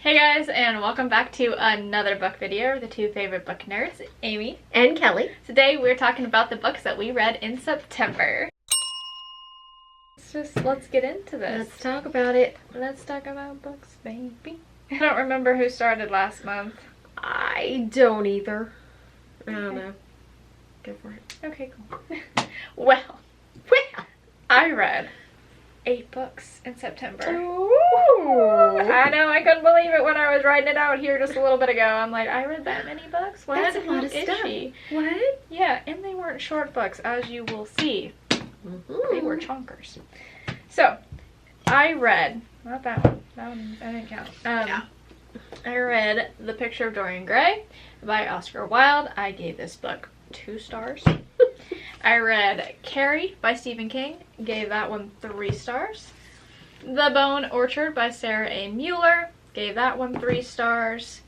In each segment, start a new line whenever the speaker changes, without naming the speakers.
Hey guys, and welcome back to another book video. The two favorite book nerds, Amy
and Kelly.
Today we're talking about the books that we read in September. Let's get into this.
Let's talk about it.
Let's talk about books, baby. I don't remember who started last month.
I don't either. I don't know. Go for it.
Okay, cool. Well, I read 8 books in September.
Ooh.
I know, I couldn't believe it when I was writing it out here just a little bit ago. I'm like, I read that many books? What?
That's a lot of
Who is
stuff.
she?
What?
Yeah, and they weren't short books, as you will see.
Mm-hmm.
They were chonkers. So, I read, not that one. That one I didn't count.
Yeah.
I read The Picture of Dorian Gray by Oscar Wilde. I gave this book 2 stars. I read Carrie by Stephen King. Gave that one 3 stars. The Bone Orchard by Sarah A. Mueller. Gave that one 3 stars.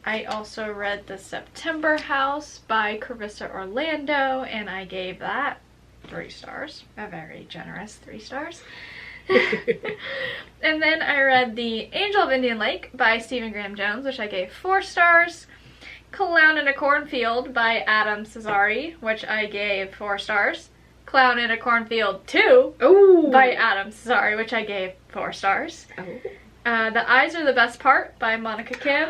I also read The September House by Carissa Orlando, and I gave that 3 stars. A very generous 3 stars. And then I read The Angel of Indian Lake by Stephen Graham Jones, which I gave 4 stars. Clown in a Cornfield by Adam Cesare, which I gave 4 stars. Clown in a Cornfield 2
Ooh.
by Adam Cesare, which I gave 4 stars.
Oh.
The Eyes Are the Best Part by Monica Kim,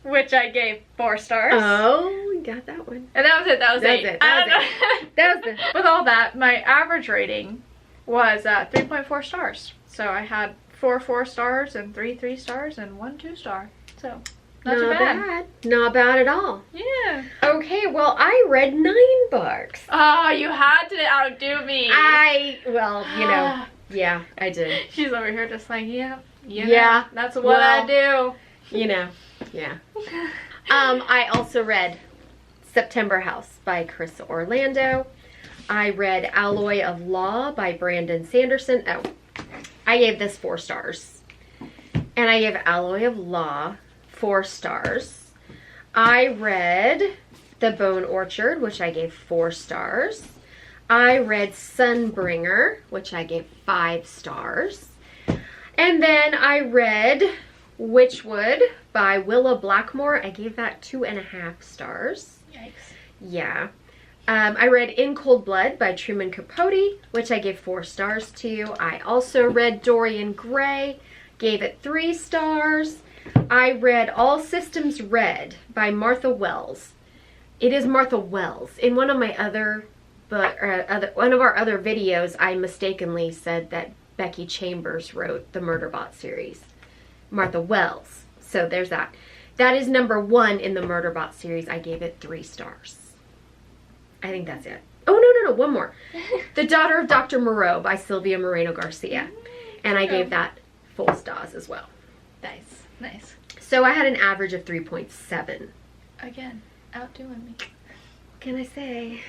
which I gave 4 stars.
Oh, you got that one.
And that was it. That was 8.
That was it.
With all that, my average rating was 3.4 stars. So I had 4 4 stars and 3 3 stars and 1 2 star. So not too bad.
Not bad at all.
Yeah.
Okay, well, I read 9 books.
Oh, you had to outdo me.
Yeah, I did.
She's over here just like, yeah. That's what
well,
I do.
Yeah. I also read September House by Carissa Orlando. I read Alloy of Law by Brandon Sanderson. Oh, I gave this 4 stars. And I gave Alloy of Law 4 stars. I read The Bone Orchard, which I gave 4 stars. I read Sunbringer, which I gave 5 stars. And then I read Witchwood by Willa Blackmore. I gave that 2.5 stars.
Yikes.
Yeah. I read In Cold Blood by Truman Capote, which I gave 4 stars to. I also read Dorian Gray, gave it 3 stars. I read All Systems Red by Martha Wells. It is Martha Wells. In one of my one of our other videos, I mistakenly said that Becky Chambers wrote the Murderbot series. Martha Wells. So there's that. That is number 1 in the Murderbot series. I gave it 3 stars. I think that's it. Oh, no, one more. The Daughter of Dr. Moreau by Sylvia Moreno Garcia. And I gave that full stars as well.
Nice.
So I had an average of 3.7.
Again, outdoing me.
What can I say?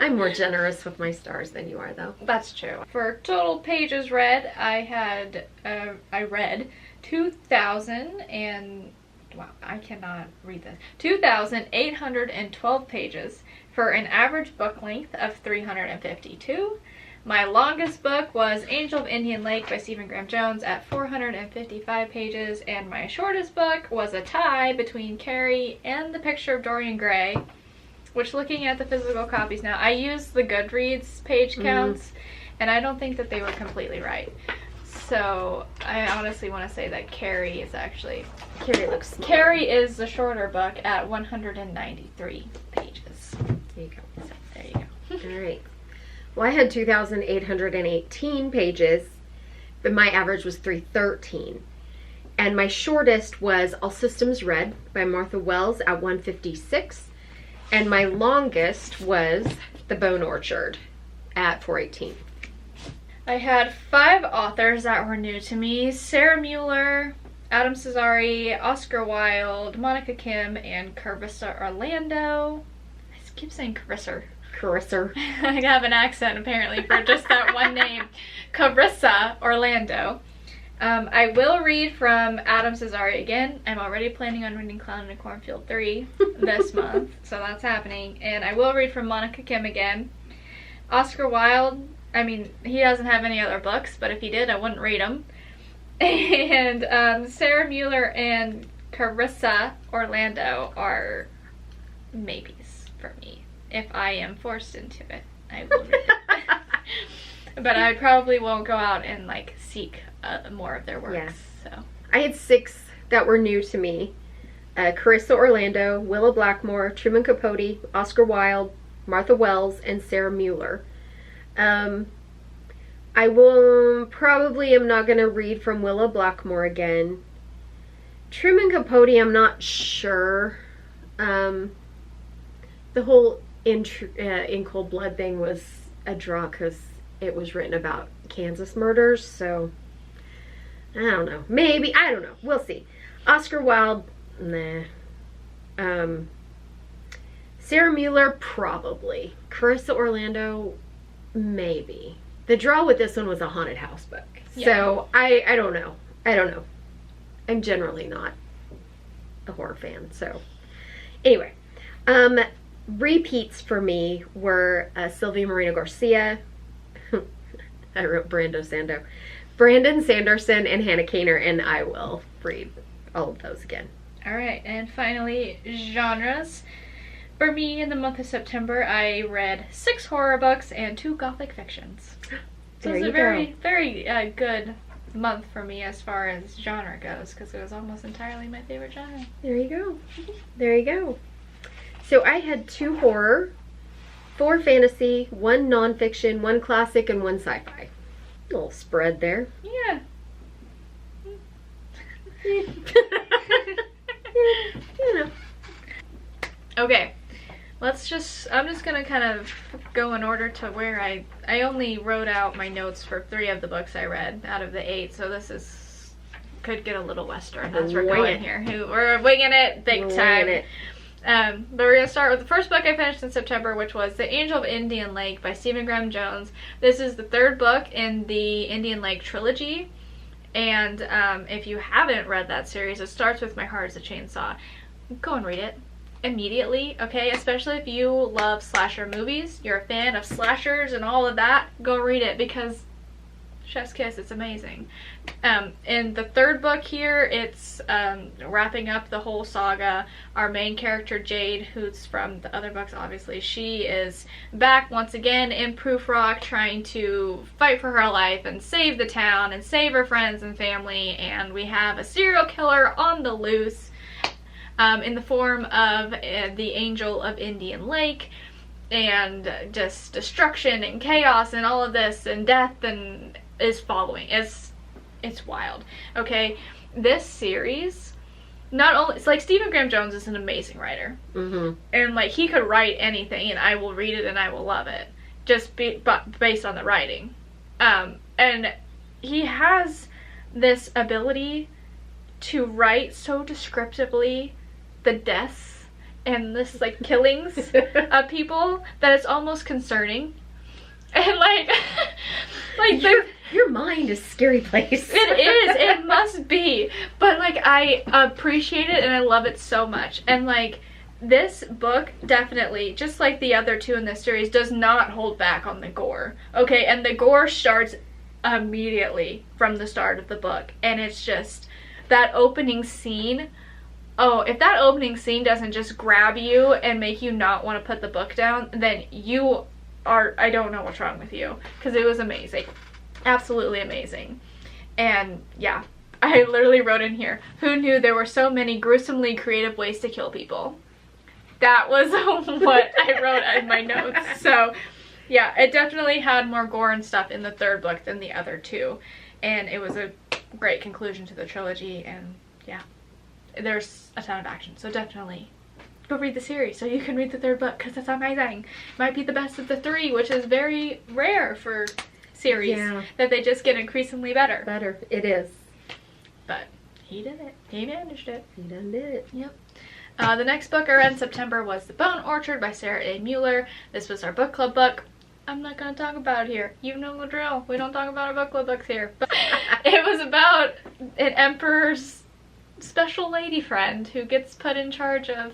I'm more generous with my stars than you are, though.
That's true. For total pages read, I read 2,000 and, wow, I cannot read this. 2,812 pages for an average book length of 352. My longest book was Angel of Indian Lake by Stephen Graham Jones at 455 pages, and my shortest book was a tie between Carrie and The Picture of Dorian Gray, which, looking at the physical copies now, I used the Goodreads page counts, and I don't think that they were completely right. So I honestly want to say that Carrie is actually...
Carrie looks small.
Carrie is the shorter book at 193 pages.
There you go.
So there you go.
All right. Well, I had 2,818 pages, but my average was 313. And my shortest was All Systems Red by Martha Wells at 156. And my longest was The Bone Orchard at 418.
I had 5 authors that were new to me: Sarah Mueller, Adam Cesare, Oscar Wilde, Monica Kim, and Carissa Orlando. I keep saying Carissa. I have an accent apparently for just that one name. Carissa Orlando. I will read from Adam Cesare again. I'm already planning on reading Clown in a Cornfield 3 this month, so that's happening. And I will read from Monica Kim again. Oscar Wilde, I mean, he doesn't have any other books, but if he did, I wouldn't read them. And Sarah Mueller and Carissa Orlando are maybes for me. If I am forced into it, I will read it. But I probably won't go out and like seek more of their works.
Yes.
So
I had 6 that were new to me. Carissa Orlando, Willa Blackmore, Truman Capote, Oscar Wilde, Martha Wells, and Sarah Mueller. I will probably am not going to read from Willa Blackmore again. Truman Capote, I'm not sure. The whole in Cold Blood thing was a draw because it was written about Kansas murders, so I don't know. Maybe, I don't know. We'll see. Oscar Wilde, nah. Sarah Mueller, probably. Carissa Orlando, maybe. The draw with this one was a haunted house book.
Yeah.
So, I don't know. I don't know. I'm generally not a horror fan, so. Anyway. Repeats for me were Sylvia Moreno Garcia. I wrote Brandon Sanderson and Hannah Kaner, and I will read all of those again.
alright, and finally, genres. For me, in the month of September, I read 6 horror books and 2 gothic fictions. So
There
it was
you
a very,
go.
very good month for me as far as genre goes, because it was almost entirely my favorite genre.
There you go. There you go. So I had 2 horror, 4 fantasy, 1 nonfiction, 1 classic, and 1 sci-fi. Little spread there.
Yeah.
You know.
Okay. I'm just gonna kind of go in order to where I only wrote out my notes for 3 of the books I read out of the 8, so this could get a little western as we're
Wing
going
it.
here. We're winging it big
Winging
time.
it.
But we're gonna start with the first book I finished in September, which was The Angel of Indian Lake by Stephen Graham Jones. This is the 3rd book in the Indian Lake trilogy, and if you haven't read that series, it starts with My Heart is a Chainsaw. Go and read it immediately, okay? Especially if you love slasher movies, you're a fan of slashers and all of that, go read it, because chef's kiss, it's amazing. In the 3rd book here, it's wrapping up the whole saga. Our main character, Jade, who's from the other books, obviously, she is back once again in Proof Rock, trying to fight for her life and save the town and save her friends and family, and we have a serial killer on the loose in the form of the Angel of Indian Lake, and just destruction and chaos and all of this and death and is following. It's wild. Okay, this series, not only, it's like Stephen Graham Jones is an amazing writer, and like he could write anything and I will read it and I will love it, but based on the writing, and he has this ability to write so descriptively the deaths and this like killings of people that it's almost concerning. And like
your mind is a scary place.
it is, it must be, but like I appreciate it and I love it so much. And like this book definitely, just like the other 2 in this series, does not hold back on the gore, okay? And the gore starts immediately from the start of the book, and it's just that opening scene. Oh, if that opening scene doesn't just grab you and make you not want to put the book down, then you are, I don't know what's wrong with you, because it was amazing. Absolutely amazing. And yeah, I literally wrote in here, who knew there were so many gruesomely creative ways to kill people? That was what I wrote in my notes. So yeah, it definitely had more gore and stuff in the 3rd book than the other 2. And it was a great conclusion to the trilogy, and yeah, there's a ton of action. So definitely go read the series so you can read the 3rd book, because it's amazing. Might be the best of the 3, which is very rare for series, that they just get increasingly better.
It is.
But he did it. He managed it.
He done did it.
Yep. The next book I read in September was The Bone Orchard by Sarah A. Mueller. This was our book club book. I'm not going to talk about it here. You know the drill. We don't talk about our book club books here. But it was about an emperor's special lady friend who gets put in charge of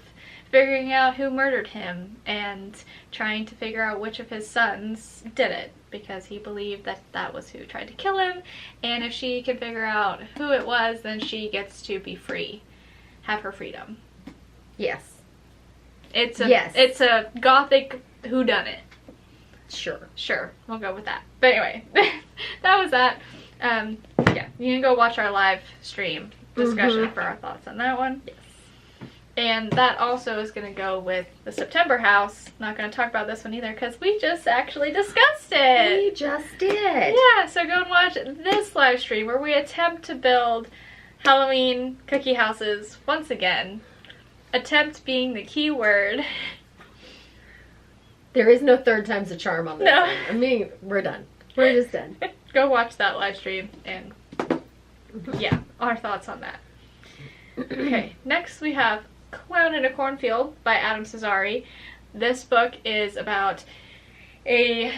figuring out who murdered him and trying to figure out which of his sons did it, because he believed that that was who tried to kill him, and if she can figure out who it was, then she gets to be free, have her freedom.
Yes.
It's a gothic whodunit. Sure, we'll go with that. But anyway, that was that. Yeah, you can go watch our live stream discussion for our thoughts on that one.
Yes.
And that also is going to go with the September house. Not going to talk about this one either because we just actually discussed it.
We just did.
Yeah, so go and watch this live stream where we attempt to build Halloween cookie houses once again. Attempt being the key word.
There is no third time's a charm on this
No.
one. I mean, we're done. We're just done.
Go watch that live stream and yeah, our thoughts on that. Okay, next we have Clown in a Cornfield by Adam Cesare. This book is about a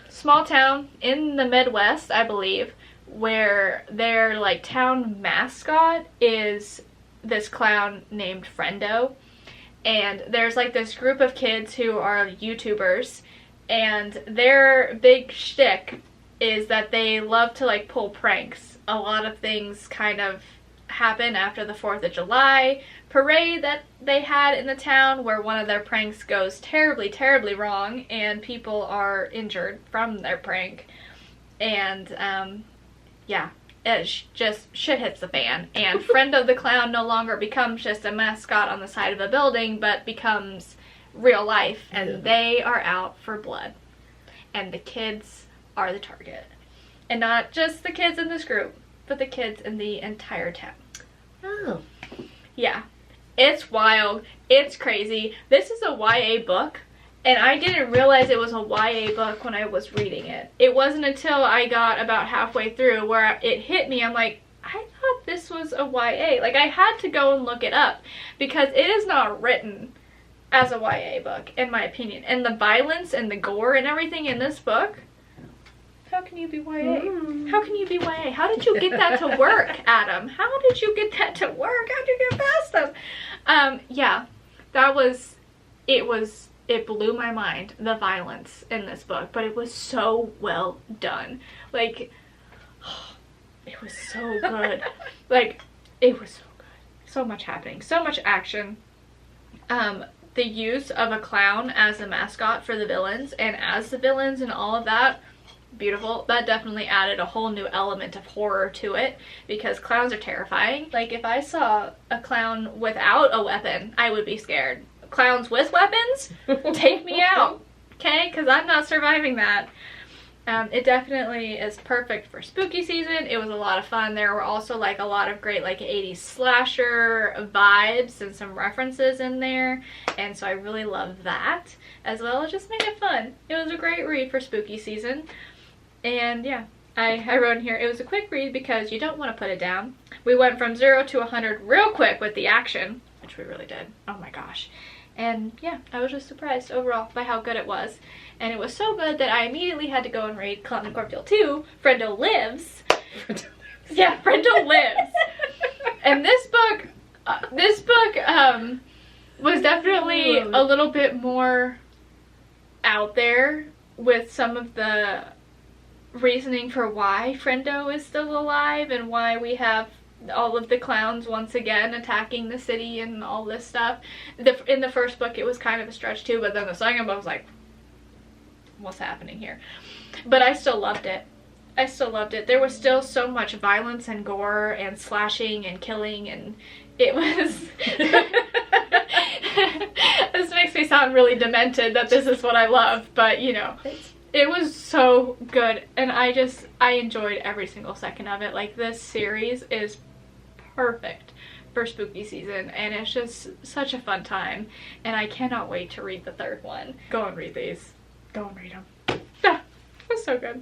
small town in the Midwest, I believe, where their like town mascot is this clown named Friendo. And there's like this group of kids who are YouTubers, and their big shtick is that they love to like pull pranks. A lot of things kind of happen after the 4th of July parade that they had in the town where one of their pranks goes terribly, terribly wrong and people are injured from their prank. And yeah, just shit hits the fan. And Friendo the Clown no longer becomes just a mascot on the side of a building, but becomes real life, and they are out for blood. And the kids are the target. And not just the kids in this group, but the kids in the entire town.
Oh.
Yeah. It's wild. It's crazy. This is a YA book, and I didn't realize it was a YA book when I was reading it. It wasn't until I got about halfway through where it hit me. I'm like, I thought this was a YA. Like, I had to go and look it up because it is not written as a YA book, in my opinion. And the violence and the gore and everything in this book, how can you be YA? How can you be YA? How did you get that to work, Adam? How did you get that to work? How did you get past them? Yeah, it blew my mind, the violence in this book, but it was so well done. Like, it was so good. Like, it was so good. So much happening. So much action. The use of a clown as a mascot for the villains and as the villains and all of that, beautiful. That definitely added a whole new element of horror to it because clowns are terrifying. Like, if I saw a clown without a weapon, I would be scared. Clowns with weapons? Take me out, okay? Because I'm not surviving that. It definitely is perfect for spooky season. It was a lot of fun. There were also like a lot of great like 80s slasher vibes and some references in there, and so I really loved that, as well as just made it fun. It was a great read for spooky season. And yeah, I wrote in here, it was a quick read because you don't want to put it down. We went from 0 to 100 real quick with the action, which we really did. Oh my gosh. And yeah, I was just surprised overall by how good it was. And it was so good that I immediately had to go and read Clown in the Cornfield 2, Friendo Lives. Yeah, Friendo Lives. And this book was definitely a little bit more out there with some of the reasoning for why Friendo is still alive and why we have all of the clowns once again attacking the city and all this stuff. In the first book it was kind of a stretch too, but then the second book was like, what's happening here? But I still loved it. I still loved it. There was still so much violence and gore and slashing and killing, and it was this makes me sound really demented that this is what I love, but you know, it was so good, and I enjoyed every single second of it. Like, this series is perfect for spooky season, and it's just such a fun time, and I cannot wait to read the third one. Go and read these. Go and read them. Ah, it was so good.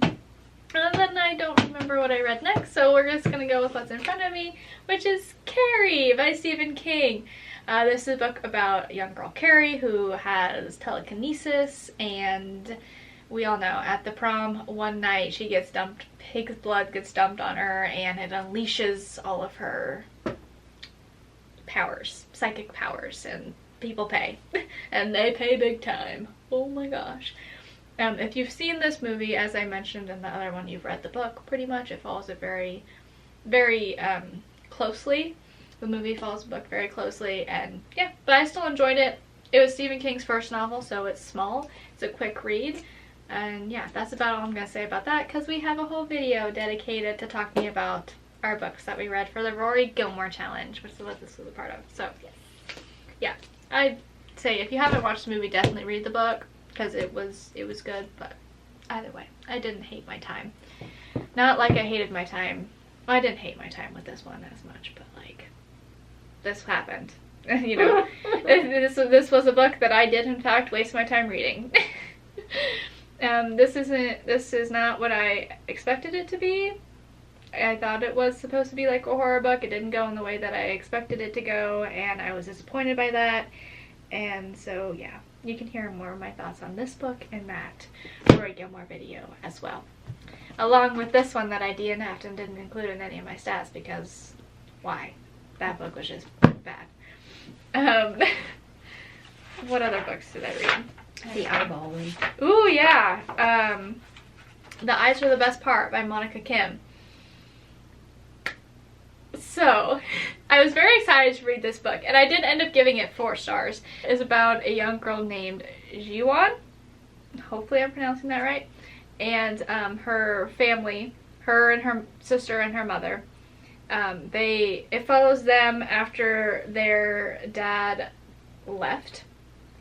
And then I don't remember what I read next, so we're just gonna go with what's in front of me, which is Carrie by Stephen King. This is a book about a young girl, Carrie, who has telekinesis, and we all know at the prom one night she gets dumped, pig's blood gets dumped on her, and it unleashes all of her powers, psychic powers, and people pay. And they pay big time. Oh my gosh. If you've seen this movie, as I mentioned in the other one, you've read the book pretty much. It follows it very, very closely. The movie follows the book very closely, and yeah, but I still enjoyed it. It was Stephen King's first novel, so it's small. It's a quick read. And yeah, that's about all I'm going to say about that, because we have a whole video dedicated to talking about our books that we read for the Rory Gilmore Challenge, which is what this was a part of. So yeah, I'd say if you haven't watched the movie, definitely read the book, because it was good. But either way, I didn't hate my time. Not like I hated my time. Well, I didn't hate my time with this one as much, but like, this happened. You know, this was a book that I did in fact waste my time reading. This is not what I expected it to be. I thought it was supposed to be like a horror book. It didn't go in the way that I expected it to go, and I was disappointed by that. And so yeah, you can hear more of my thoughts on this book in that Rory Gilmore video as well, along with this one that I DNF'd and didn't include in any of my stats, because why? That book was just bad. What other books did I read?
The eyeball one.
Ooh, yeah. The Eyes Are the Best Part by Monica Kim. So, I was very excited to read this book, and I did end up giving it 4 stars. It's about a young girl named Jiwon. Hopefully I'm pronouncing that right. And her family, her and her sister and her mother. It follows them after their dad left.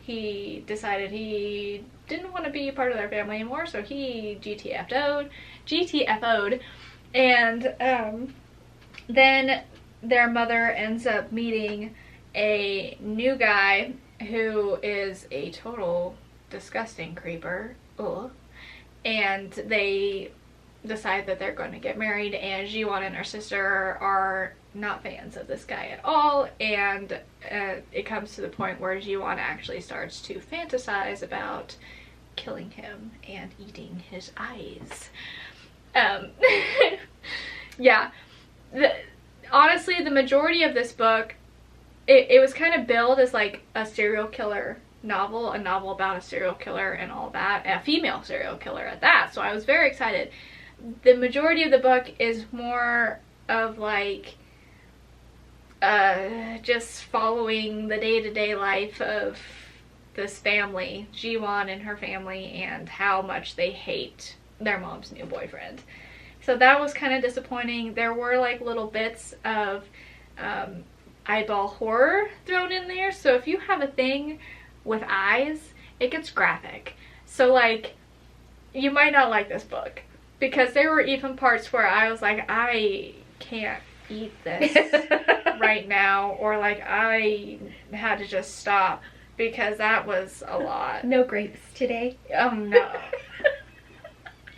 He decided he didn't want to be part of their family anymore, so he GTFO'd, and then their mother ends up meeting a new guy who is a total disgusting creeper. Ugh. And they decide that they're going to get married, and Jiwon and her sister are not fans of this guy at all, and it comes to the point where Jiwon actually starts to fantasize about killing him and eating his eyes. Yeah. Honestly, the majority of this book, it was kind of billed as like a serial killer novel, a novel about a serial killer and all that, a female serial killer at that, so I was very excited. The majority of the book is more of like just following the day-to-day life of this family, Jiwon and her family, and how much they hate their mom's new boyfriend. So that was kind of disappointing. There were like little bits of eyeball horror thrown in there, so if you have a thing with eyes, it gets graphic. So like, you might not like this book, because there were even parts where I was like, I can't eat this right now, or like I had to just stop because that was a lot.
No grapes today.
No.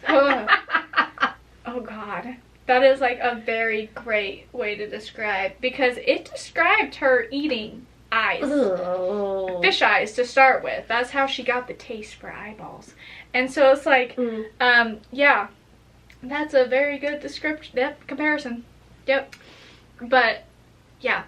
Oh god. That is like a very great way to describe, because it described her eating eyes.
Oh.
Fish eyes to start with. That's how she got the taste for eyeballs. And so it's like, yeah, that's a very good description. Yep, comparison. Yep. But yeah,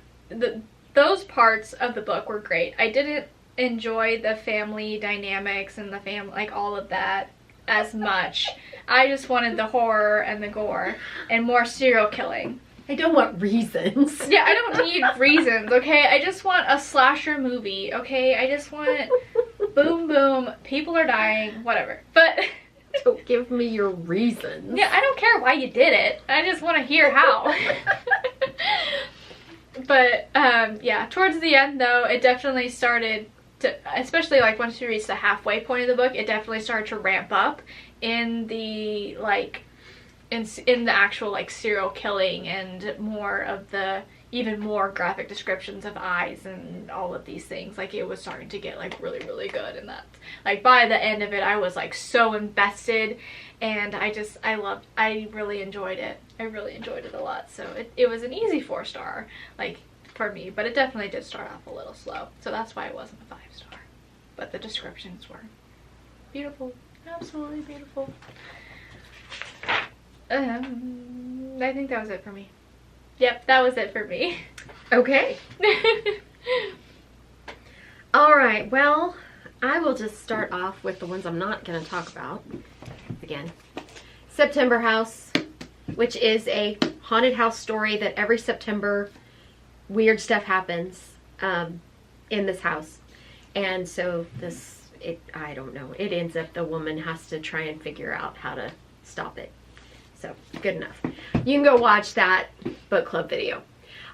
those parts of the book were great. I didn't enjoy the family dynamics and the family, like all of that, as much. I just wanted the horror and the gore and more serial killing.
I don't want reasons.
Yeah, I don't need reasons, okay? I just want a slasher movie, okay? I just want boom, boom, people are dying, whatever. But
don't give me your reasons.
Yeah, I don't care why you did it. I just want to hear how. But, yeah, towards the end, though, it definitely started to, especially, like, once you reach the halfway point of the book, it definitely started to ramp up in the, like, in the actual, like, serial killing and more of the, even more graphic descriptions of eyes and all of these things. Like, it was starting to get, like, really, really good, and that, like, by the end of it, I was, like, so invested, and I really enjoyed it. I really enjoyed it a lot, so it was an easy 4-star, like, for me, but it definitely did start off a little slow, so that's why it wasn't a 5-star, but the descriptions were beautiful, absolutely beautiful. I think that was it for me. Yep, that was it for me.
Okay. All right, well, I will just start off with the ones I'm not going to talk about. Again, September House, which is a haunted house story that every September weird stuff happens in this house. And so I don't know, it ends up the woman has to try and figure out how to stop it. So, good enough. You can go watch that book club video.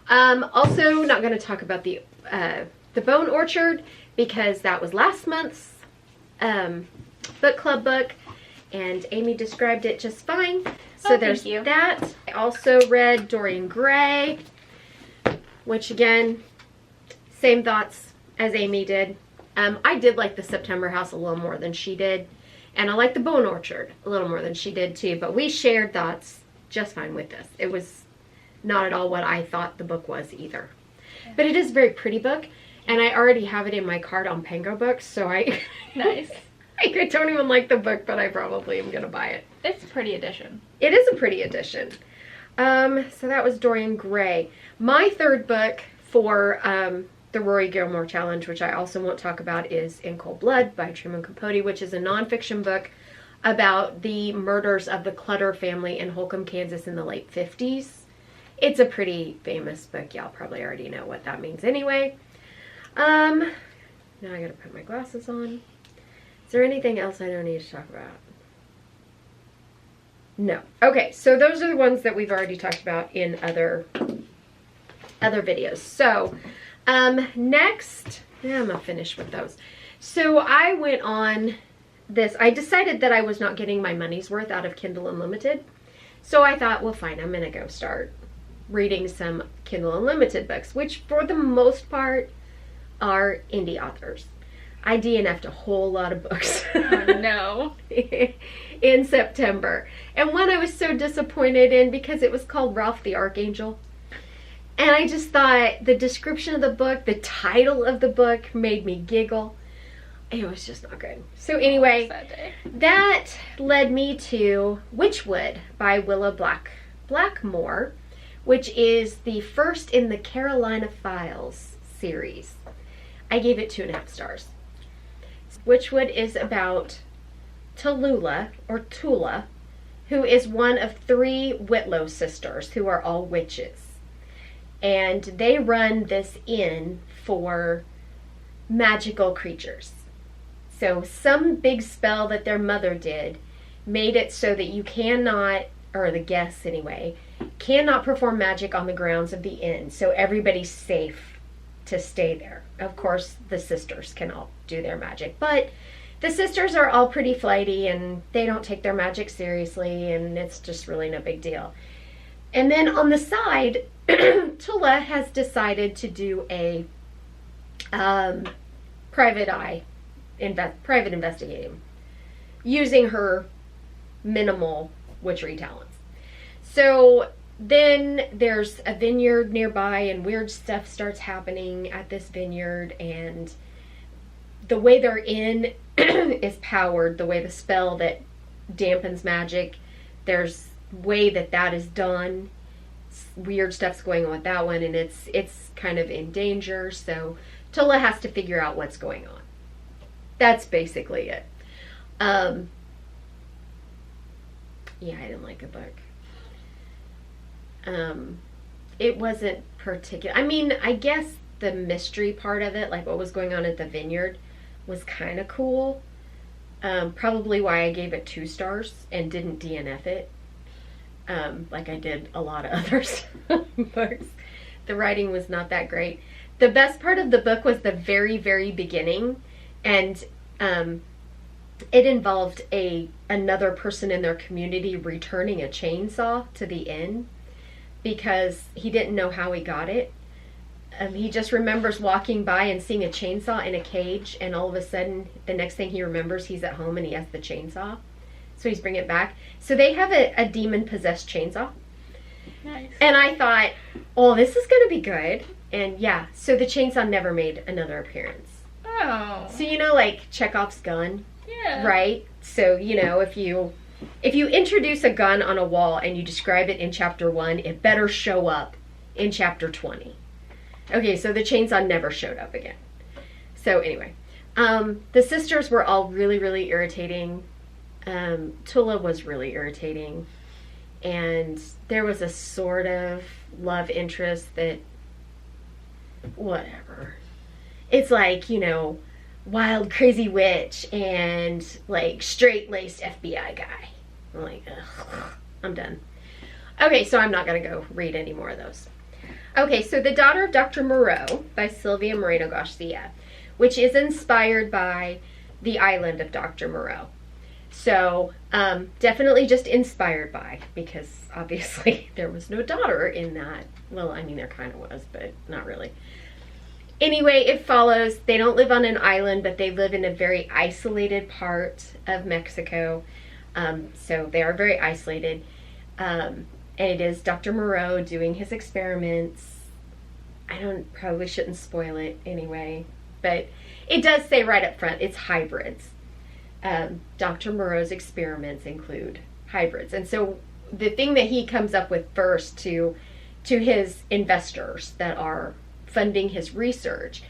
Also, not going to talk about the Bone Orchard because that was last month's book club book, and Amy described it just fine. So there's that. I also read Dorian Gray, which again, same thoughts as Amy did. I did like the September House a little more than she did, and I like the Bone Orchard a little more than she did too, but we shared thoughts just fine with this. It was not at all what I thought the book was either. But it is a very pretty book, and I already have it in my cart on Pango Books, so
Nice.
I don't even like the book, but I probably am going to buy it.
It's a pretty edition.
It is a pretty edition. So that was Dorian Gray. My third book for the Rory Gilmore Challenge, which I also won't talk about, is In Cold Blood by Truman Capote, which is a nonfiction book about the murders of the Clutter family in Holcomb, Kansas in the late 50s. It's a pretty famous book. Y'all probably already know what that means anyway. Now I gotta put my glasses on. Is there anything else I don't need to talk about? No. Okay, so those are the ones that we've already talked about in other videos. So, next, I'm gonna finish with those. So I went on this, I decided that I was not getting my money's worth out of Kindle Unlimited. So I thought, well fine, I'm gonna go start reading some Kindle Unlimited books, which for the most part are indie authors. I DNF'd a whole lot of books.
Oh no.
In September. And one I was so disappointed in because it was called Ralph the Archangel. And I just thought the description of the book, the title of the book made me giggle. It was just not good. So anyway, that led me to Witchwood by Willa Blackmore, which is the first in the Carolina Files series. I gave it 2.5 stars. Witchwood is about Tula, who is one of 3 Whitlow sisters who are all witches. And they run this inn for magical creatures. So some big spell that their mother did made it so that you cannot, or the guests anyway, cannot perform magic on the grounds of the inn. So everybody's safe to stay there. Of course, the sisters can all do their magic, but the sisters are all pretty flighty and they don't take their magic seriously, and it's just really no big deal. And then on the side, Tula has decided to do a private investigating using her minimal witchery talents. So then there's a vineyard nearby and weird stuff starts happening at this vineyard, and the way they're in is powered, the way the spell that dampens magic, there's way that is done. Weird stuff's going on with that one, and it's kind of in danger, so Tula has to figure out what's going on. That's basically it. Yeah, I didn't like the book. It wasn't particular. I mean, I guess the mystery part of it, like what was going on at the vineyard, was kind of cool. Probably why I gave it 2 stars and didn't DNF it. Like I did a lot of other books. The writing was not that great. The best part of the book was the very, very beginning, and it involved another person in their community returning a chainsaw to the inn because he didn't know how he got it. He just remembers walking by and seeing a chainsaw in a cage, and all of a sudden, the next thing he remembers, he's at home and he has the chainsaw. So he's bringing it back. So they have a demon-possessed chainsaw.
Nice.
And I thought, oh, this is going to be good. And yeah, so the chainsaw never made another appearance.
Oh.
So you know, like Chekhov's gun?
Yeah.
Right? So, you know, if you introduce a gun on a wall and you describe it in chapter 1, it better show up in chapter 20. Okay, so the chainsaw never showed up again. So anyway, the sisters were all really, really irritating. Tula was really irritating. And there was a sort of love interest that, whatever. It's like, you know, wild, crazy witch and like straight-laced FBI guy. I'm like, ugh, I'm done. Okay, so I'm not going to go read any more of those. Okay, so The Daughter of Dr. Moreau by Sylvia Moreno Garcia, which is inspired by The Island of Dr. Moreau. So, definitely just inspired by, because obviously there was no daughter in that. Well, I mean, there kind of was, but not really. Anyway, it follows, they don't live on an island, but they live in a very isolated part of Mexico. So they are very isolated. And it is Dr. Moreau doing his experiments. Probably shouldn't spoil it anyway, but it does say right up front, it's hybrids. Dr. Moreau's experiments include hybrids. And so the thing that he comes up with first to his investors that are funding his research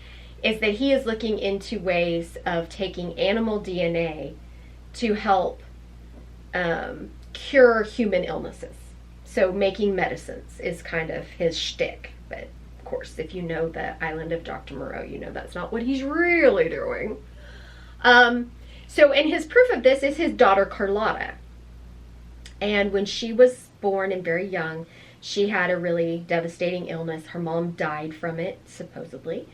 is that he is looking into ways of taking animal DNA to help cure human illnesses. So making medicines is kind of his shtick. But of course, if you know the Island of Dr. Moreau, you know that's not what he's really doing. And his proof of this is his daughter Carlotta. And when she was born and very young, she had a really devastating illness. Her mom died from it, supposedly.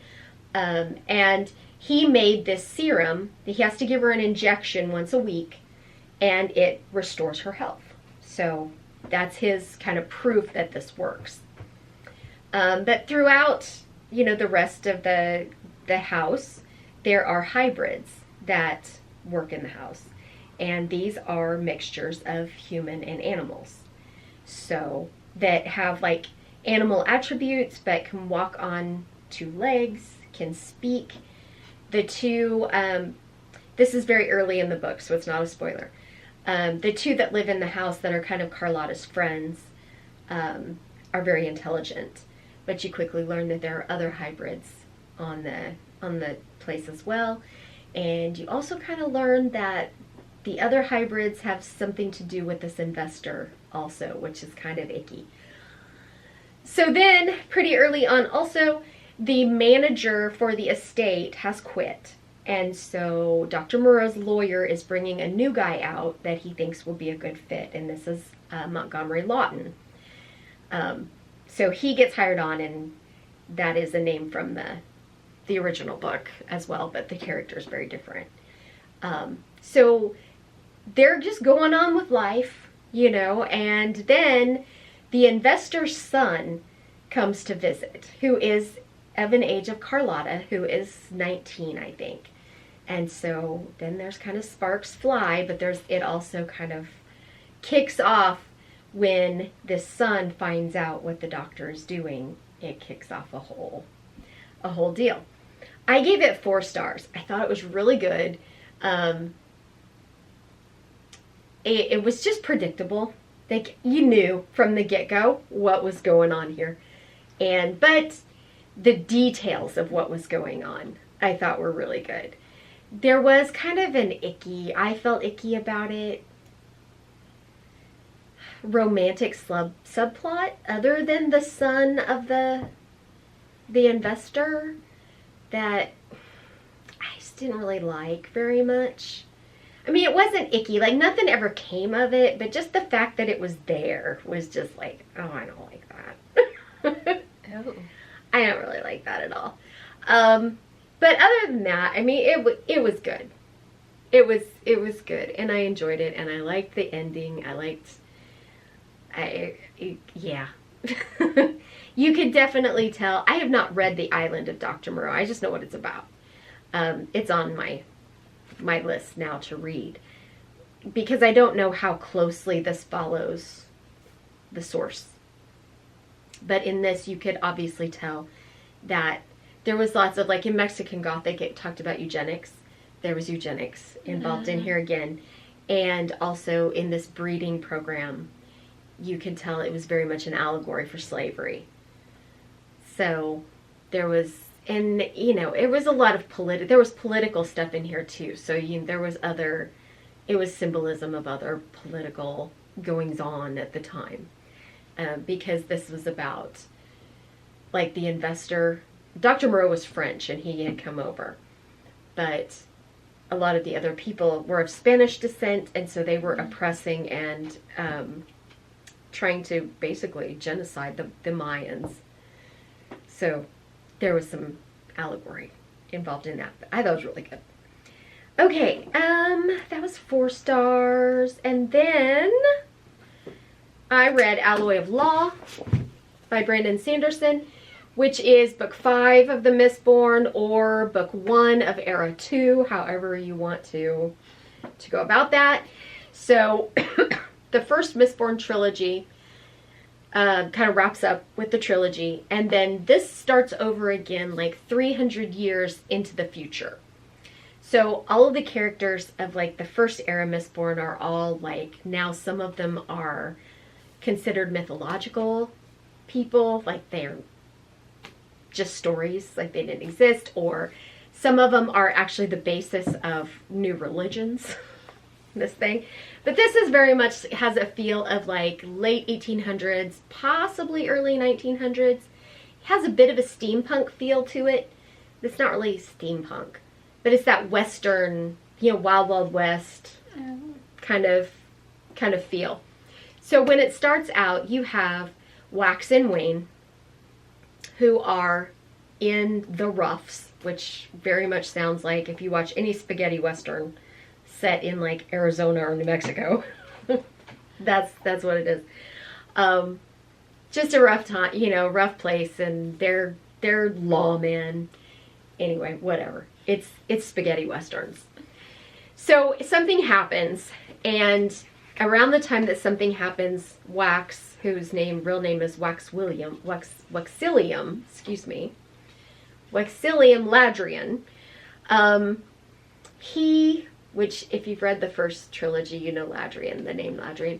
And he made this serum. He has to give her an injection once a week, and it restores her health. So that's his kind of proof that this works. But throughout, the rest of the house, there are hybrids that work in the house. And these are mixtures of human and animals. So that have like animal attributes but can walk on two legs, can speak. The two, this is very early in the book, so it's not a spoiler. The two that live in the house that are kind of Carlotta's friends are very intelligent. But you quickly learn that there are other hybrids on the place as well. And you also kind of learn that the other hybrids have something to do with this investor also, which is kind of icky. So then, pretty early on also, the manager for the estate has quit. And so Dr. Moreau's lawyer is bringing a new guy out that he thinks will be a good fit. And this is Montgomery Lawton. So he gets hired on, and that is a name from the original book as well, but the character is very different. So they're just going on with life, and then the investor's son comes to visit, who is of an age of Carlotta, who is 19, I think. And so then there's kind of sparks fly, but it also kind of kicks off when this son finds out what the doctor is doing. It kicks off a whole deal. I gave it 4 stars. I thought it was really good. It was just predictable. Like, you knew from the get-go what was going on here. But the details of what was going on, I thought were really good. There was kind of I felt icky about it, romantic subplot, other than the son of the investor, that I just didn't really like very much. I mean, it wasn't icky, like nothing ever came of it, but just the fact that it was there was just like, oh, I don't like that.
Oh.
I don't really like that at all. But other than that, I mean, it was good. It was good, and I enjoyed it, and I liked the ending. Yeah. You could definitely tell. I have not read The Island of Dr. Moreau. I just know what it's about. It's on my list now to read, because I don't know how closely this follows the source. But in this, you could obviously tell that there was lots of, like in Mexican Gothic, it talked about eugenics. There was eugenics involved in here again. And also in this breeding program, you could tell it was very much an allegory for slavery. So there was, and it was a lot of there was political stuff in here too. So there was it was symbolism of other political goings on at the time, because this was about like the investor. Dr. Moreau was French and he had come over, but a lot of the other people were of Spanish descent, and so they were oppressing and trying to basically genocide the Mayans. So there was some allegory involved in that. But I thought it was really good. Okay, that was 4 stars. And then I read Alloy of Law by Brandon Sanderson, which is book 5 of the Mistborn, or book 1 of Era 2, however you want to go about that. So the first Mistborn trilogy kind of wraps up with the trilogy, and then this starts over again like 300 years into the future. So all of the characters of like the first era Mistborn are all like, now some of them are considered mythological people, like they're just stories, like they didn't exist, or some of them are actually the basis of new religions. This thing. But this is very much has a feel of like late 1800s, possibly early 1900s. It has a bit of a steampunk feel to it. It's not really steampunk, but it's that Western, Wild Wild West kind of feel. So when it starts out, you have Wax and Wayne, who are in the roughs, which very much sounds like if you watch any spaghetti Western set in like Arizona or New Mexico. that's what it is. Just a rough time, rough place, and they're lawmen. Anyway, whatever. It's spaghetti Westerns. So something happens, and around the time that something happens, Wax, whose real name is Waxilium Ladrian, which if you've read the first trilogy, Ladrian, the name Ladrian.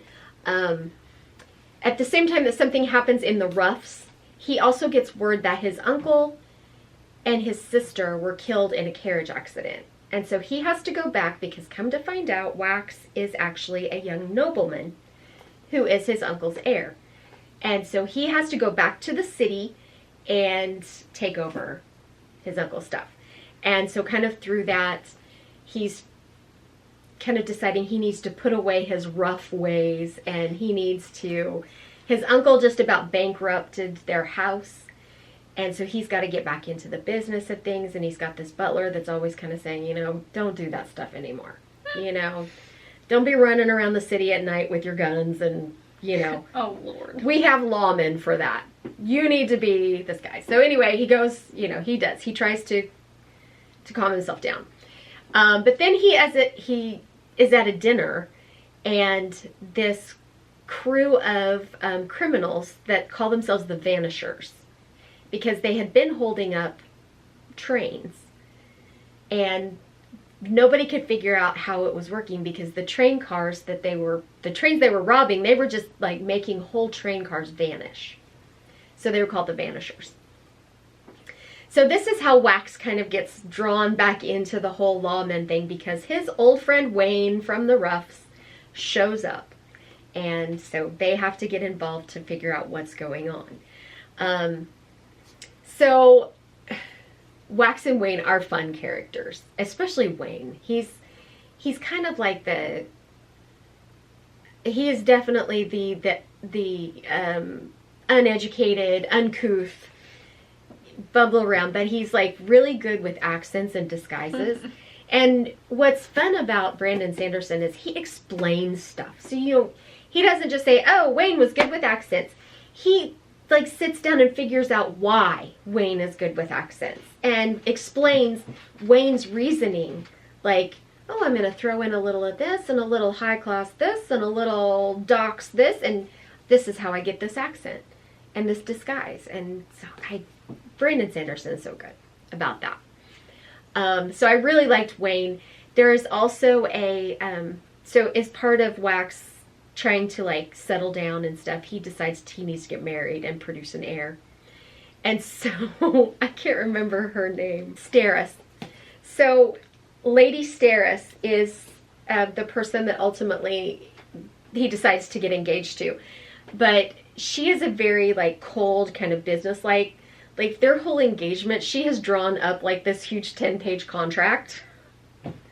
At the same time that something happens in the roughs, he also gets word that his uncle and his sister were killed in a carriage accident. And so he has to go back because, come to find out, Wax is actually a young nobleman who is his uncle's heir. And so he has to go back to the city and take over his uncle's stuff. And so kind of through that, he's kind of deciding he needs to put away his rough ways, and his uncle just about bankrupted their house, and so he's got to get back into the business of things, and he's got this butler that's always kind of saying, don't do that stuff anymore. Don't be running around the city at night with your guns and,
Oh, Lord.
We have lawmen for that. You need to be this guy. So anyway, he goes, he tries to calm himself down. But then he is at a dinner, and this crew of criminals that call themselves the Vanishers, because they had been holding up trains, and nobody could figure out how it was working, because the trains they were robbing, they were just like making whole train cars vanish. So they were called the Vanishers. So this is how Wax kind of gets drawn back into the whole lawman thing, because his old friend Wayne from the roughs shows up. And so they have to get involved to figure out what's going on. So Wax and Wayne are fun characters, especially Wayne. He's kind of like he is definitely the uneducated, uncouth, bubble around, but he's like really good with accents and disguises. And what's fun about Brandon Sanderson is he explains stuff. So he doesn't just say, oh, Wayne was good with accents. He like sits down and figures out why Wayne is good with accents and explains Wayne's reasoning. Like, oh, I'm going to throw in a little of this and a little high class this and a little docks this, and this is how I get this accent and this disguise. And so Brandon Sanderson is so good about that. So I really liked Wayne. There is also so as part of Wax trying to like settle down and stuff, he decides he needs to get married and produce an heir. And so, I can't remember her name. Steris. So, Lady Steris is the person that ultimately he decides to get engaged to. But she is a very, like, cold, kind of business-like. Like, their whole engagement, she has drawn up, like, this huge 10-page contract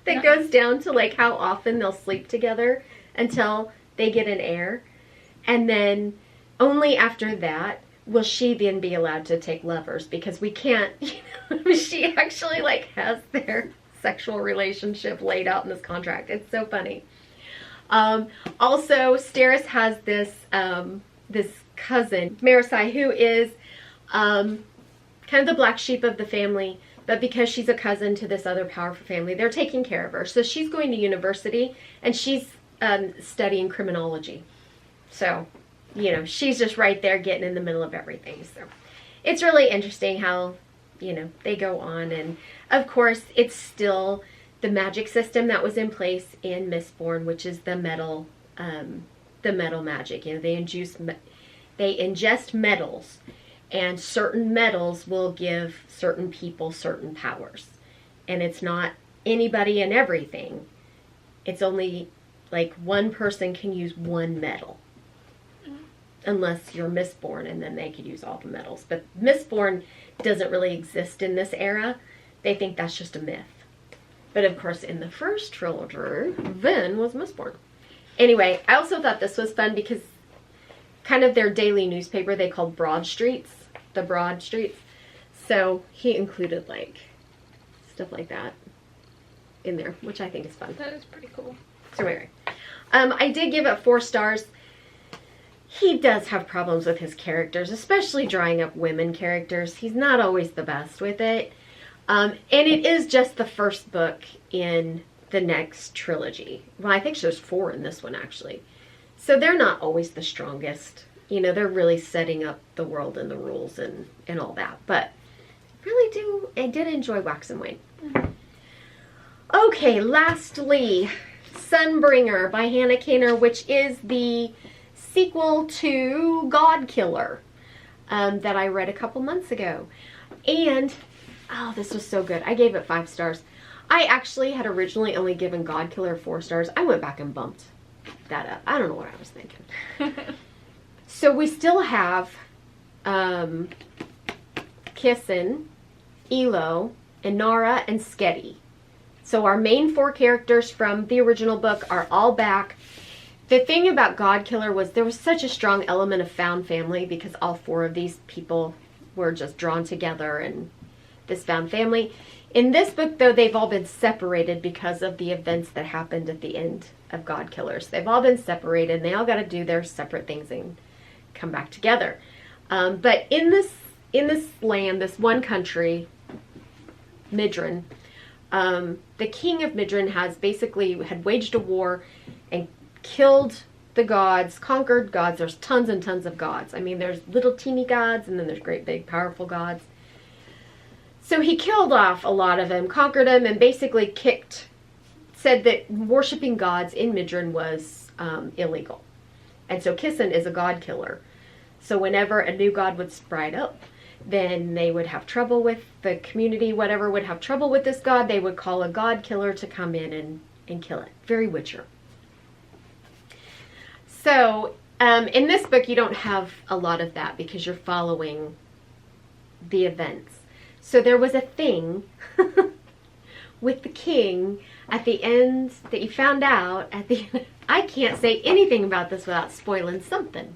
that goes down to, like, how often they'll sleep together until they get an heir. And then only after that will she then be allowed to take lovers, because we can't, she actually, like, has their sexual relationship laid out in this contract. It's so funny. Also, Steris has this, this cousin, Marasi, who is, kind of the black sheep of the family, but because she's a cousin to this other powerful family, they're taking care of her. So she's going to university, and she's studying criminology. So, you know, she's just right there getting in the middle of everything. So it's really interesting how, you know, they go on. And of course, it's still the magic system that was in place in Mistborn, which is the metal magic. You know, they ingest metals. And certain metals will give certain people certain powers. And it's not anybody and everything. It's only like one person can use one metal. Unless you're Mistborn, and then they could use all the metals. But Mistborn doesn't really exist in this era. They think that's just a myth. But of course, in the first trilogy, Vin was Mistborn. Anyway, I also thought this was fun because kind of their daily newspaper they called Broad Streets, the Broad Streets. So he included like stuff like that in there, which I think is fun.
That is pretty cool.
So anyway, I did give it 4 stars. He does have problems with his characters, especially drawing up women characters. He's not always the best with it. And it is just the first book in the next trilogy. Well, I think there's 4 in this one, actually. So they're not always the strongest. You know, they're really setting up the world and the rules and all that. But I did enjoy Wax and Wayne.
Mm-hmm.
Okay, lastly, Sunbringer by Hannah Kaner, which is the sequel to Godkiller that I read a couple months ago. And, oh, this was so good. I gave it 5 stars. I actually had originally only given Godkiller 4 stars. I went back and bumped that up. I don't know what I was thinking. So we still have Kissen, Elo, Inara, and Skedi. So our main 4 characters from the original book are all back. The thing about Godkiller was there was such a strong element of found family because all 4 of these people were just drawn together in this found family. In this book, though, they've all been separated because of the events that happened at the end of Godkiller. So they've all been separated, and they all got to do their separate things and come back together. But in this land, this one country, Midrin, the king of Midrin had waged a war and killed the gods, conquered gods. There's tons and tons of gods. I mean, there's little teeny gods, and then there's great big powerful gods. So he killed off a lot of them, conquered them, and basically said that worshiping gods in Midrin was illegal. And so Kissen is a god killer. So whenever a new god would sprite up, then they would have trouble with the community, whatever would have trouble with this god, they would call a god killer to come in and kill it. Very Witcher. So in this book, you don't have a lot of that because you're following the events. So there was a thing with the king at the end that you found out at the end. I can't say anything about this without spoiling something.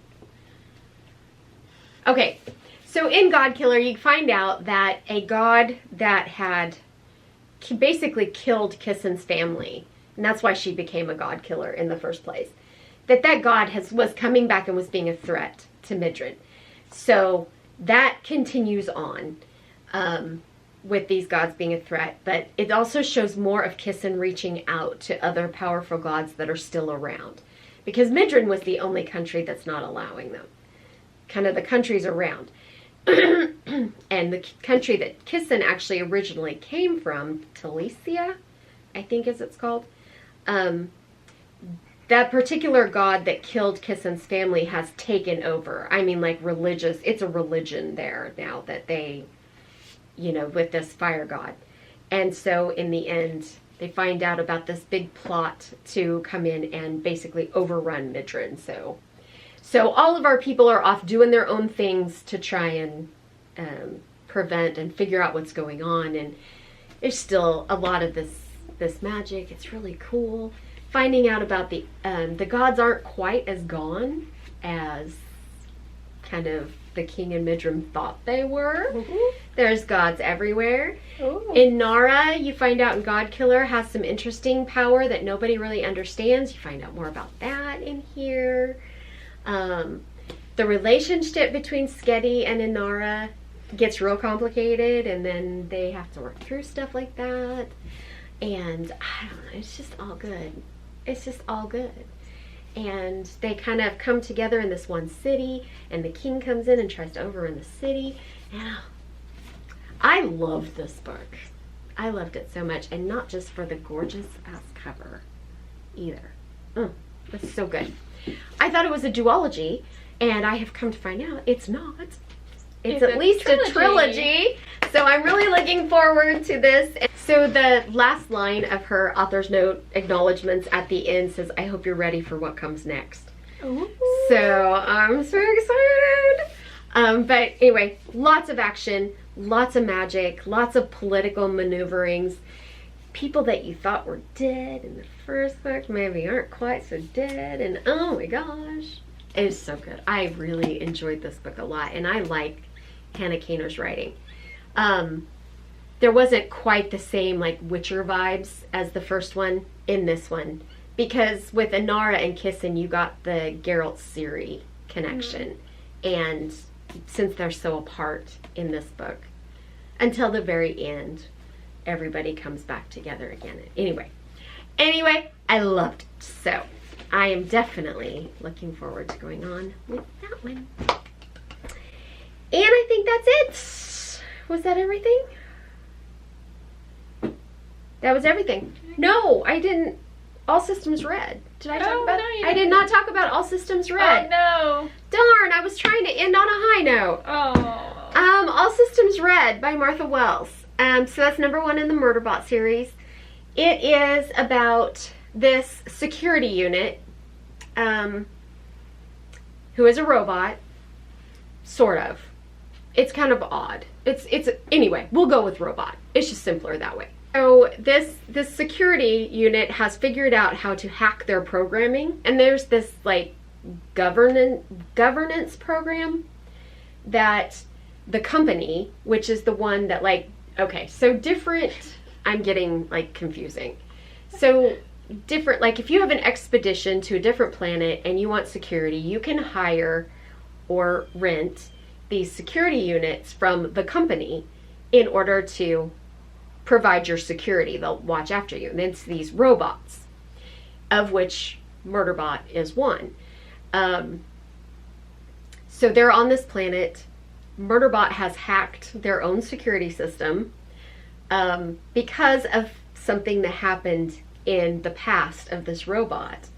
Okay, so in Godkiller, you find out that a god that had basically killed Kissen's family, and that's why she became a god killer in the first place, that god was coming back and was being a threat to Midrin. So that continues on. With these gods being a threat, but it also shows more of Kissen reaching out to other powerful gods that are still around, because Midrin was the only country that's not allowing them. Kind of the countries around. And the country that Kissen actually originally came from, Telesia, I think as it's called, that particular god that killed Kissen's family has taken over. I mean, like religious, it's a religion there now that they, you know, with this fire god. And so in the end, they find out about this big plot to come in and basically overrun Midrin. So all of our people are off doing their own things to try and prevent and figure out what's going on. And there's still a lot of this magic. It's really cool. Finding out about the gods aren't quite as gone as kind of the king and Midrim thought they were. Mm-hmm. There's gods everywhere. Ooh. Inara, you find out in Godkiller, has some interesting power that nobody really understands. You find out more about that in here. The relationship between Skedi and Inara gets real complicated, and then they have to work through stuff like that. And I don't know, it's just all good. It's just all good. And they kind of come together in this one city, and the king comes in and tries to overrun the city. And I loved this book. I loved it so much, and not just for the gorgeous ass cover either. It's so good. I thought it was a duology, and I have come to find out it's not. It's at least a trilogy. So I'm really looking forward to this. So the last line of her author's note acknowledgments at the end says, "I hope you're ready for what comes next." Ooh. So I'm so excited. But anyway, lots of action, lots of magic, lots of political maneuverings. People that you thought were dead in the first book maybe aren't quite so dead. And oh my gosh, it is so good. I really enjoyed this book a lot, and I like Hannah Kaner's writing. There wasn't quite the same like Witcher vibes as the first one in this one, because with Inara and Kissen you got the Geralt Ciri connection, and since they're so apart in this book, until the very end, everybody comes back together again. Anyway, I loved it. So I am definitely looking forward to going on with that one. And I think that's it. Was that everything? That was everything. No, I didn't. All Systems Red. Did I talk about it? I did not talk about All Systems Red.
Oh, no.
Darn, I was trying to end on a high note.
Oh.
All Systems Red by Martha Wells. So that's #1 in the Murderbot series. It is about this security unit who is a robot, sort of. It's kind of odd. Anyway, we'll go with robot. It's just simpler that way. So this security unit has figured out how to hack their programming, and there's this like governance program that the company, which is the one that like, okay, so different, I'm getting like confusing. So different, like if you have an expedition to a different planet and you want security, you can hire or rent these security units from the company in order to provide your security. They'll watch after you. And it's these robots, of which Murderbot is one. So they're on this planet. Murderbot has hacked their own security system because of something that happened in the past of this robot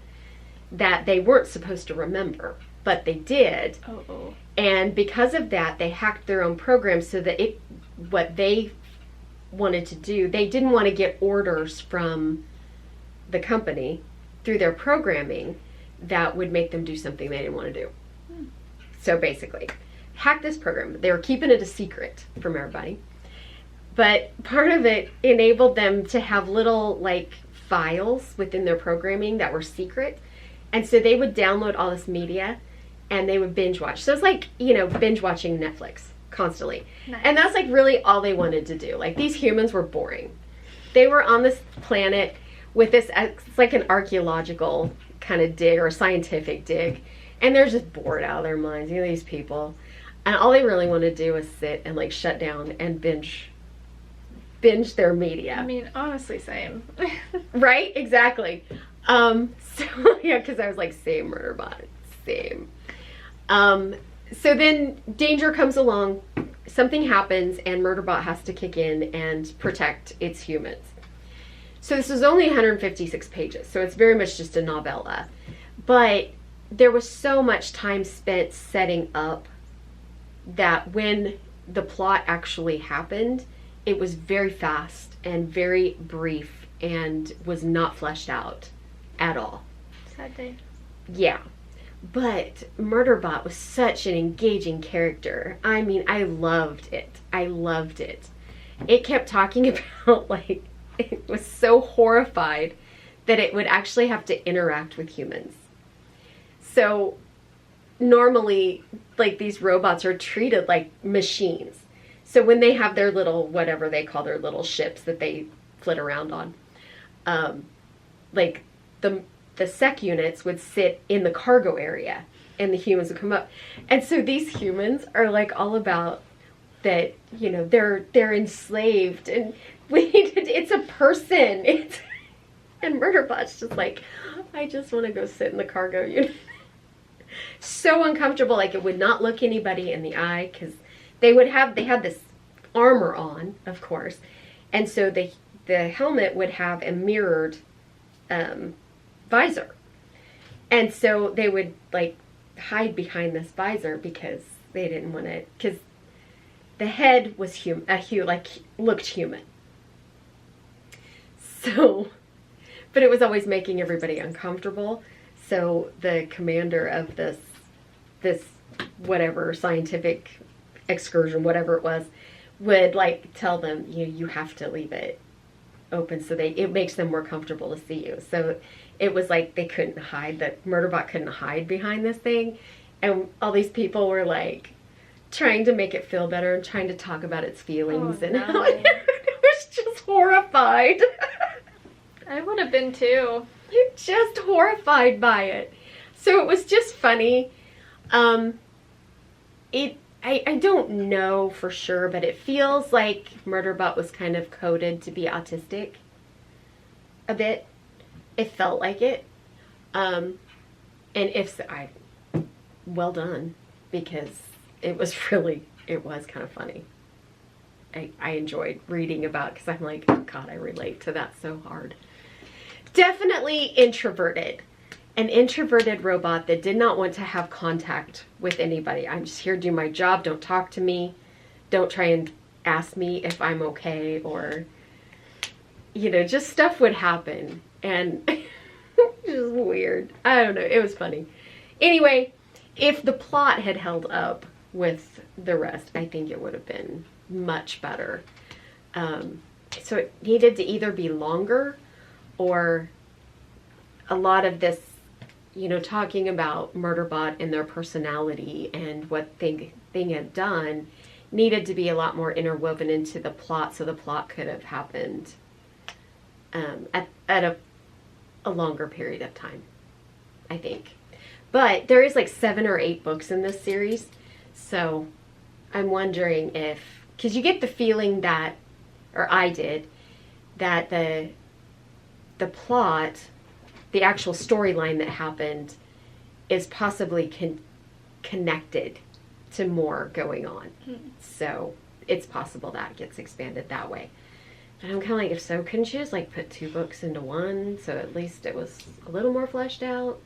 that they weren't supposed to remember, but they did.
Uh-oh.
And because of that, they hacked their own program so that what they wanted to do, they didn't want to get orders from the company through their programming that would make them do something they didn't want to do. So basically, hack this program. They were keeping it a secret from everybody. But part of it enabled them to have little like files within their programming that were secret. And so they would download all this media and they would binge watch. So it's like, binge watching Netflix constantly. Nice. And that's like really all they wanted to do. Like these humans were boring. They were on this planet with this, it's like an archaeological kind of dig or scientific dig. And they're just bored out of their minds, these people. And all they really want to do is sit and like shut down and binge their media.
I mean, honestly, same.
Right? Exactly. So yeah, because I was like, same Murderbot, same. So then danger comes along, something happens, and Murderbot has to kick in and protect its humans. So this is only 156 pages, so it's very much just a novella. But there was so much time spent setting up that when the plot actually happened, it was very fast and very brief and was not fleshed out at all.
Sad day.
Yeah. But Murderbot was such an engaging character. I mean, I loved it. I loved it. It kept talking about, like, it was so horrified that it would actually have to interact with humans. So normally, like, these robots are treated like machines. So when they have their little, whatever they call their little ships that they flit around on, like the sec units would sit in the cargo area and the humans would come up. And so these humans are like all about that, you know, they're enslaved and it's a person. And Murderbot's just like, I just want to go sit in the cargo unit. So uncomfortable, like it would not look anybody in the eye because they had this armor on, of course. And so the helmet would have a mirrored visor. And so they would like hide behind this visor because they didn't want to, because the head was looked human. So, but it was always making everybody uncomfortable. So the commander of this whatever scientific excursion, whatever it was, would like tell them, you have to leave it open so it makes them more comfortable to see you. So it was like they couldn't hide, that Murderbot couldn't hide behind this thing. And all these people were like trying to make it feel better and trying to talk about its feelings.
Oh,
and
no.
it was just horrified.
I would have been too.
You're just horrified by it. So it was just funny. I don't know for sure, but it feels like Murderbot was kind of coded to be autistic a bit. It felt like it. And if so, well done, because it was kind of funny. I enjoyed reading about it because I'm like, oh God, I relate to that so hard. Definitely introverted. An introverted robot that did not want to have contact with anybody. I'm just here to do my job. Don't talk to me. Don't try and ask me if I'm okay, or, just stuff would happen. And it was weird. I don't know. It was funny. Anyway, if the plot had held up with the rest, I think it would have been much better. So it needed to either be longer, or a lot of this, talking about Murderbot and their personality and what thing had done needed to be a lot more interwoven into the plot, so the plot could have happened at a longer period of time, I think. But there is like 7 or 8 books in this series, so I'm wondering if, because you get the feeling that, or I did, that the plot, the actual storyline that happened, is possibly connected to more going on. So it's possible that gets expanded that way. And I'm kind of like, if so, couldn't you just like put 2 books into one, so at least it was a little more fleshed out?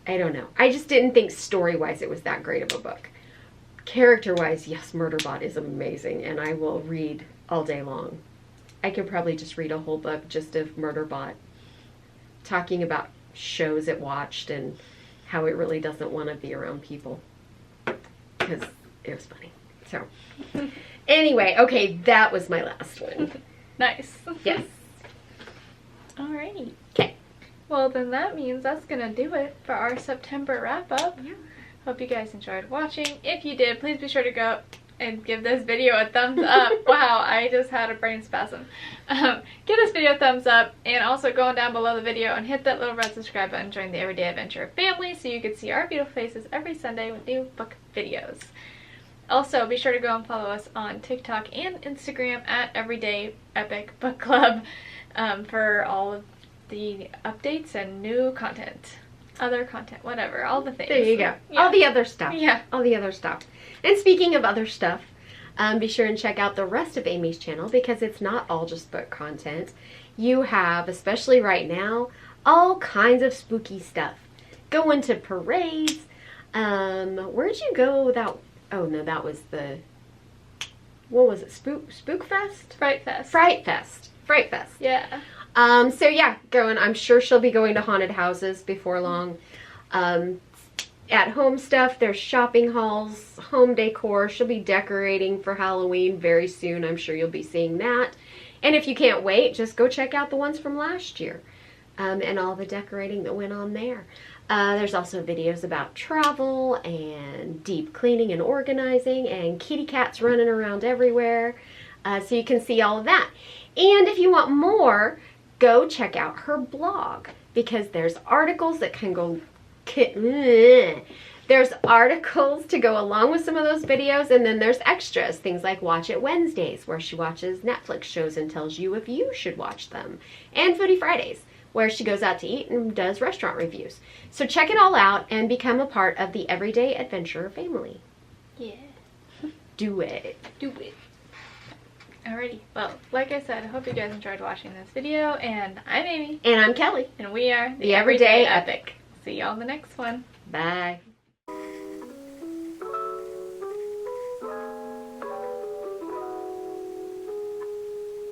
I don't know. I just didn't think story-wise it was that great of a book. Character-wise, yes, Murderbot is amazing, and I will read all day long. I could probably just read a whole book just of Murderbot talking about shows it watched and how it really doesn't want to be around people, because it was funny. So anyway, okay, that was my last one.
Nice.
Yes.
Alrighty.
Okay.
Well, then that means that's gonna do it for our September wrap-up.
Yeah.
Hope you guys enjoyed watching. If you did, please be sure to go and give this video a thumbs up. Wow, I just had a brain spasm. Give this video a thumbs up, and also go on down below the video and hit that little red subscribe button. Join the Everyday Adventure family so you can see our beautiful faces every Sunday with new book videos. Also, be sure to go and follow us on TikTok and Instagram at Everyday Epic Book Club for all of the updates and new content. Other content, whatever, all the things.
There you go.
Yeah.
All the other stuff.
Yeah.
All the other stuff. And speaking of other stuff, be sure and check out the rest of Amy's channel, because it's not all just book content. You have, especially right now, all kinds of spooky stuff. going to parades. Where'd you go without, oh no, that was the, what was it, Spook Fest?
Fright Fest.
Fright Fest.
Yeah.
So yeah, I'm sure she'll be going to haunted houses before long. At home stuff, there's shopping hauls, home decor. She'll be decorating for Halloween very soon. I'm sure you'll be seeing that. And if you can't wait, just go check out the ones from last year and all the decorating that went on there. There's also videos about travel and deep cleaning and organizing and kitty cats running around everywhere. So you can see all of that. And if you want more, go check out her blog, because there's articles that can go... There's articles to go along with some of those videos, and then there's extras, things like Watch It Wednesdays, where she watches Netflix shows and tells you if you should watch them, and Foodie Fridays, where she goes out to eat and does restaurant reviews. So check it all out and become a part of the Everyday Adventurer family.
Yeah.
Do it.
Do it. Alrighty. Well, like I said, I hope you guys enjoyed watching this video, and I'm Amy.
And I'm Kelly.
And we are
The Everyday Epic.
See y'all in the next one.
Bye.